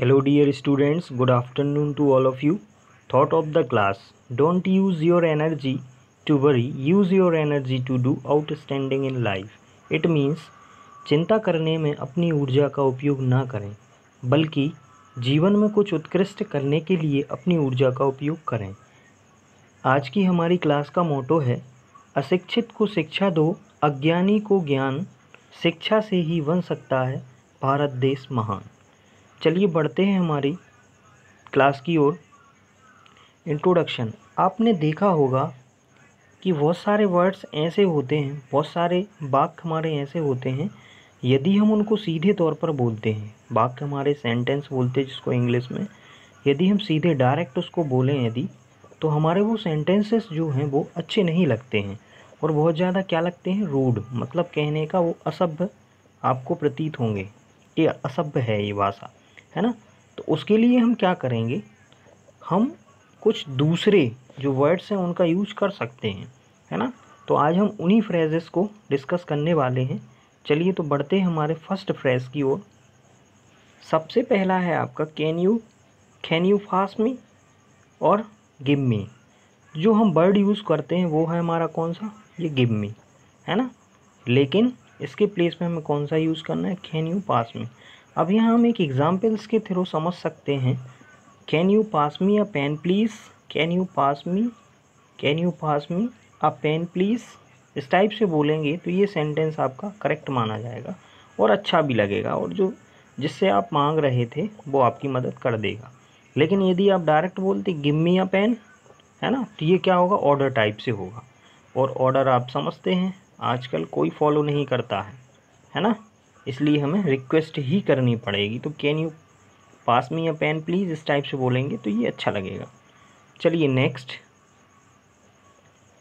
Hello dear students, good afternoon to all of you. Thought of the class, don't use your energy to worry, use your energy to do outstanding in life. It means चिंता करने में अपनी ऊर्जा का उपयोग ना करें, बल्कि जीवन में कुछ उत्कृष्ट करने के लिए अपनी ऊर्जा का उपयोग करें। आज की हमारी क्लास का मोटो है, अशिक्षित को शिक्षा दो, अज्ञानी को ज्ञान, शिक्षा से ही बन सकता है भारत देश महान। चलिए बढ़ते हैं हमारी क्लास की ओर। इंट्रोडक्शन। आपने देखा होगा कि बहुत सारे वर्ड्स ऐसे होते हैं, बहुत सारे वाक्य हमारे ऐसे होते हैं, यदि हम उनको सीधे तौर पर बोलते हैं, वाक्य हमारे सेंटेंस बोलते हैं जिसको इंग्लिश में, यदि हम सीधे डायरेक्ट उसको बोलें यदि, तो हमारे वो सेंटेंसेस जो हैं वो अच्छे नहीं लगते हैं और बहुत ज़्यादा क्या लगते हैं, रूड, मतलब कहने का वो असभ्य आपको प्रतीत होंगे कि असभ्य है ये भाषा, है ना। तो उसके लिए हम क्या करेंगे, हम कुछ दूसरे जो वर्ड्स हैं उनका यूज कर सकते हैं, है ना। तो आज हम उन्हीं फ्रेजेस को डिस्कस करने वाले हैं। चलिए तो बढ़ते हैं हमारे फर्स्ट फ्रेज की ओर। सबसे पहला है आपका कैन यू पास मी और गिव मी। जो हम वर्ड यूज़ करते हैं वो है हमारा कौन सा, ये गिव मी, है ना। लेकिन इसके प्लेस में हमें कौन सा यूज़ करना है, कैन यू पास मी। अब यहाँ हम एक एग्जाम्पल्स के थ्रू समझ सकते हैं। Can you pass me a pen please, can you pass me a pen please. इस टाइप से बोलेंगे तो ये सेंटेंस आपका करेक्ट माना जाएगा और अच्छा भी लगेगा, और जो जिससे आप मांग रहे थे वो आपकी मदद कर देगा। लेकिन यदि आप डायरेक्ट बोलते गिव मी अ पेन, है ना, तो ये क्या होगा, ऑर्डर टाइप से होगा, और ऑर्डर आप समझते हैं आजकल कोई फॉलो नहीं करता है ना। इसलिए हमें रिक्वेस्ट ही करनी पड़ेगी। तो can you pass me a pen please इस टाइप से बोलेंगे तो ये अच्छा लगेगा। चलिए next,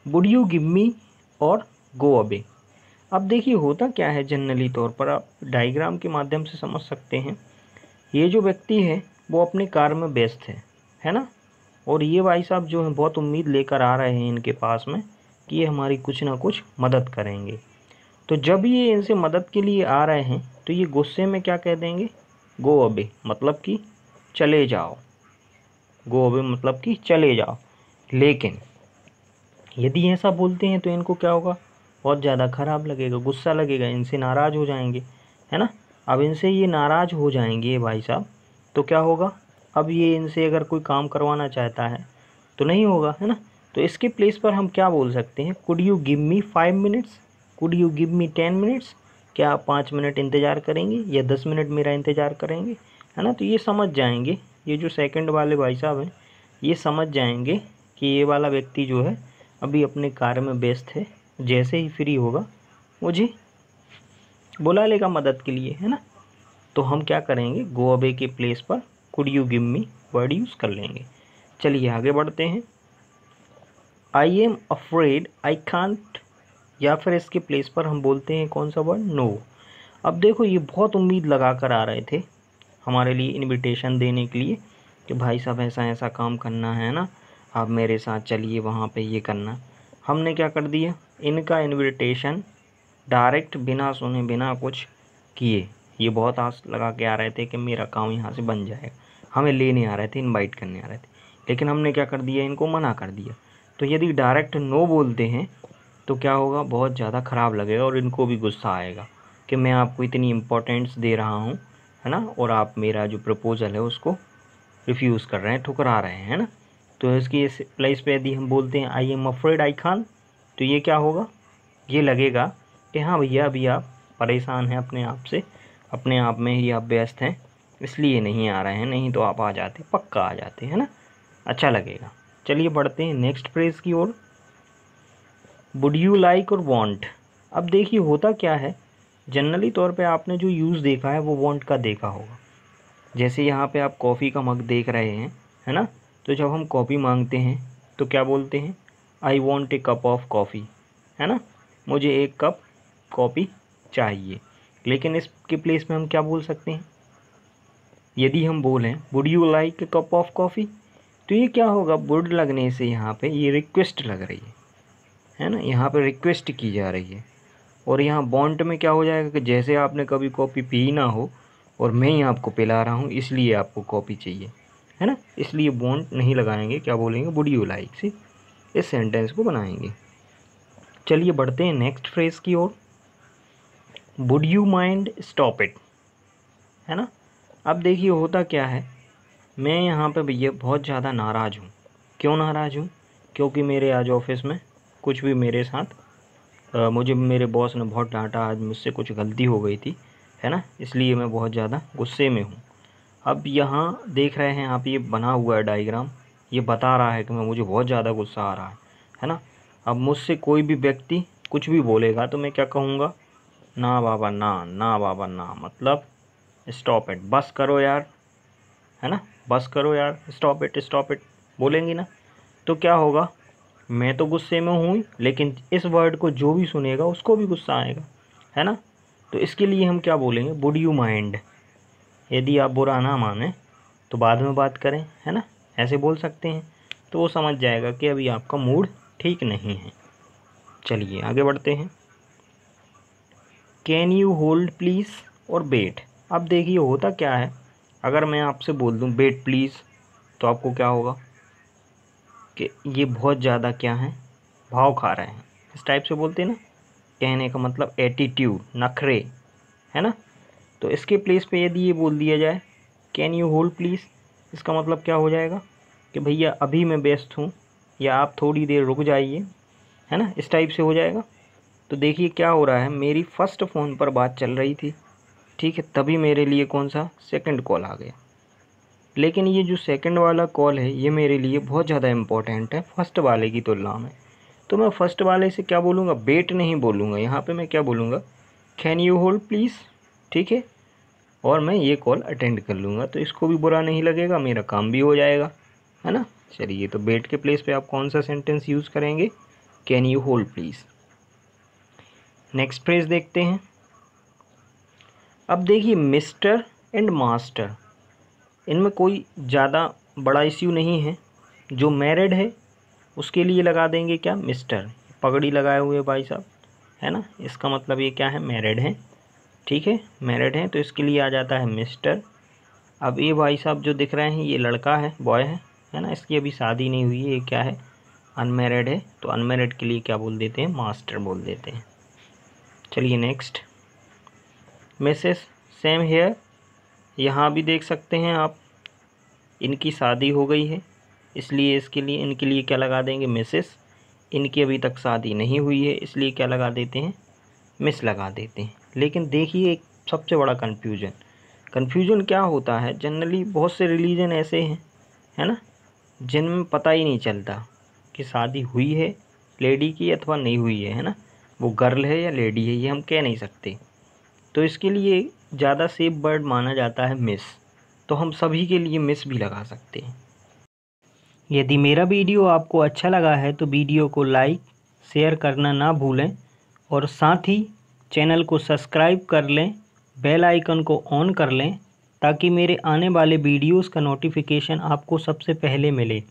would you give me और गो अवे। अब देखिए होता क्या है, जनरली तौर पर आप डायग्राम के माध्यम से समझ सकते हैं। ये जो व्यक्ति है वो अपने कार्य में व्यस्त है ना, और ये भाई साहब जो हैं बहुत उम्मीद लेकर आ रहे हैं इनके पास में कि ये हमारी कुछ ना कुछ मदद करेंगे। तो जब ये इनसे मदद के लिए आ रहे हैं तो ये गुस्से में क्या कह देंगे, गो अवे, मतलब कि चले जाओ, गो अवे मतलब कि चले जाओ। लेकिन यदि ऐसा बोलते हैं तो इनको क्या होगा, बहुत ज़्यादा ख़राब लगेगा, गुस्सा लगेगा, इनसे नाराज़ हो जाएंगे, है ना। अब इनसे ये नाराज़ हो जाएंगे भाई साहब, तो क्या होगा, अब ये इनसे अगर कोई काम करवाना चाहता है तो नहीं होगा, है ना। तो इसके प्लेस पर हम क्या बोल सकते हैं, could you give me 5 minutes, could you give me 10 minutes. क्या आप 5 मिनट इंतज़ार करेंगे या 10 मिनट मेरा इंतज़ार करेंगे, है ना। तो ये समझ जाएंगे, ये जो सेकंड वाले भाई साहब हैं ये समझ जाएंगे कि ये वाला व्यक्ति जो है अभी अपने कार्य में व्यस्त है, जैसे ही फ्री होगा मुझे बुला लेगा मदद के लिए, है ना। तो हम क्या करेंगे, गो अवे के प्लेस पर could you give me word use कर लेंगे। चलिए आगे बढ़ते हैं। I am afraid I can't, या फिर इसके प्लेस पर हम बोलते हैं कौन सा वर्ड, नो। अब देखो ये बहुत उम्मीद लगा कर आ रहे थे हमारे लिए इनविटेशन देने के लिए कि भाई साहब ऐसा ऐसा काम करना है ना, आप मेरे साथ चलिए वहाँ पे ये करना। हमने क्या कर दिया, इनका इनविटेशन डायरेक्ट बिना सुने बिना कुछ किए, ये बहुत आस लगा के आ रहे थे कि मेरा काम यहाँ से बन जाएगा, हमें लेने आ रहे थे, इनवाइट करने आ रहे थे, लेकिन हमने क्या कर दिया, इनको मना कर दिया। तो यदि डायरेक्ट नो बोलते हैं तो क्या होगा, बहुत ज़्यादा ख़राब लगेगा और इनको भी गुस्सा आएगा कि मैं आपको इतनी इम्पोर्टेंस दे रहा हूँ, है ना, और आप मेरा जो प्रपोज़ल है उसको रिफ्यूज़ कर रहे हैं, ठुकरा रहे हैं, है ना। तो इसकी इस प्लेस पे यदि हम बोलते हैं I am afraid I Khan, तो ये क्या होगा, ये लगेगा कि हाँ भैया अभी आप परेशान हैं अपने आप से, अपने आप में ही आप व्यस्त हैं, इसलिए नहीं आ रहे हैं, नहीं तो आप आ जाते, पक्का आ जाते, है ना, अच्छा लगेगा। चलिए बढ़ते हैं नेक्स्ट फ्रेज की ओर, वुड यू लाइक और वांट। अब देखिए होता क्या है, जनरली तौर पे आपने जो यूज़ देखा है वो वांट का देखा होगा। जैसे यहाँ पे आप कॉफ़ी का मग देख रहे हैं, है ना, तो जब हम कॉफ़ी मांगते हैं तो क्या बोलते हैं, I want A cup of coffee, है ना, मुझे एक कप कॉफ़ी चाहिए। लेकिन इसके प्लेस में हम क्या बोल सकते हैं, यदि हम बोलें would you like a cup of coffee, तो ये क्या होगा, वुड लगने से यहाँ पे ये रिक्वेस्ट लग रही है ना, यहाँ पे रिक्वेस्ट की जा रही है। और यहाँ वांट में क्या हो जाएगा कि जैसे आपने कभी कॉफ़ी पी ना हो और मैं ही आपको पिला रहा हूँ, इसलिए आपको कॉफ़ी चाहिए, है ना। इसलिए वॉन्ट नहीं लगाएंगे, क्या बोलेंगे, वुड यू लाइक से इस सेंटेंस को बनाएंगे। चलिए बढ़ते हैं नेक्स्ट फ्रेज की ओर। Would you mind stop it, है ना। अब देखिए होता क्या है, मैं यहाँ पे भैया बहुत ज़्यादा नाराज़ हूँ। क्यों नाराज़ हूँ? क्योंकि मेरे आज ऑफिस में कुछ भी मेरे साथ मुझे मेरे बॉस ने बहुत डांटा, आज मुझसे कुछ गलती हो गई थी, है ना, इसलिए मैं बहुत ज़्यादा गुस्से में हूँ। अब यहाँ देख रहे हैं आप, ये बना हुआ है डायग्राम, ये बता रहा है कि मुझे बहुत ज़्यादा गुस्सा आ रहा है ना। अब मुझसे कोई भी व्यक्ति कुछ भी बोलेगा तो मैं क्या कहूँगा, ना बाबा ना, ना बाबा ना, मतलब स्टॉप इट, बस करो यार, है ना, बस करो यार, स्टॉप इट बोलेंगी ना। तो क्या होगा, मैं तो गुस्से में हूँ, लेकिन इस वर्ड को जो भी सुनेगा उसको भी गुस्सा आएगा, है ना। तो इसके लिए हम क्या बोलेंगे, वुड यू माइंड। यदि आप बुरा ना माने तो बाद में बात करें, है ना, ऐसे बोल सकते हैं। तो वो समझ जाएगा कि अभी आपका मूड ठीक नहीं है। चलिए आगे बढ़ते हैं। कैन यू होल्ड प्लीज़ और वेट। अब देखिए होता क्या है, अगर मैं आपसे बोल दूं वेट प्लीज़, तो आपको क्या होगा कि ये बहुत ज़्यादा क्या है, भाव खा रहे हैं, इस टाइप से बोलते हैं ना। कहने का मतलब एटीट्यूड, नखरे, है ना। तो इसके प्लेस पे यदि ये बोल दिया जाए कैन यू होल्ड प्लीज़, इसका मतलब क्या हो जाएगा कि भैया अभी मैं व्यस्त हूँ, या आप थोड़ी देर रुक जाइए, है ना, इस टाइप से हो जाएगा। तो देखिए क्या हो रहा है, मेरी फ़र्स्ट फ़ोन पर बात चल रही थी, ठीक है, तभी मेरे लिए कौन सा सेकंड कॉल आ गया। लेकिन ये जो सेकंड वाला कॉल है ये मेरे लिए बहुत ज़्यादा इम्पोर्टेंट है फर्स्ट वाले की तुलना में। तो मैं फ़र्स्ट वाले से क्या बोलूँगा, वेट नहीं बोलूँगा, यहाँ पे मैं क्या बोलूँगा, कैन यू होल्ड प्लीज़, ठीक है, और मैं ये कॉल अटेंड कर लूँगा। तो इसको भी बुरा नहीं लगेगा, मेरा काम भी हो जाएगा, है ना। चलिए, तो वेट के प्लेस पे आप कौन सा सेंटेंस यूज़ करेंगे, can you hold please. Next phrase देखते हैं। अब देखिए मिस्टर एंड मास्टर, इनमें कोई ज़्यादा बड़ा इश्यू नहीं है। जो मैरिड है उसके लिए लगा देंगे क्या, मिस्टर, पगड़ी लगाए हुए भाई साहब, है ना, इसका मतलब ये क्या है, मैरिड है, ठीक है, मैरिड है, तो इसके लिए आ जाता है मिस्टर। अब ये भाई साहब जो दिख रहे हैं ये लड़का है, बॉय है ना, इसकी अभी शादी नहीं हुई है, ये क्या है, अनमैरिड है। तो अनमैरिड के लिए क्या बोल देते हैं, मास्टर बोल देते हैं। चलिए नेक्स्ट, मिसेस सेम हेयर, यहाँ भी देख सकते हैं आप, इनकी शादी हो गई है, इसलिए इसके लिए इनके लिए क्या लगा देंगे, मिसेस। इनकी अभी तक शादी नहीं हुई है, इसलिए क्या लगा देते हैं, मिस लगा देते हैं। लेकिन देखिए एक सबसे बड़ा कन्फ्यूजन क्या होता है, जनरली बहुत से रिलीजन ऐसे हैं, है ना, जिनमें पता ही नहीं चलता कि शादी हुई है लेडी की अथवा नहीं हुई है ना, वो गर्ल है या लेडी है, ये हम कह नहीं सकते। तो इसके लिए ज़्यादा सेफ वर्ड माना जाता है मिस, तो हम सभी के लिए मिस भी लगा सकते हैं। यदि मेरा वीडियो आपको अच्छा लगा है तो वीडियो को लाइक शेयर करना ना भूलें, और साथ ही चैनल को सब्सक्राइब कर लें, बेल आइकन को ऑन कर लें, ताकि मेरे आने वाले वीडियोस का नोटिफिकेशन आपको सबसे पहले मिले।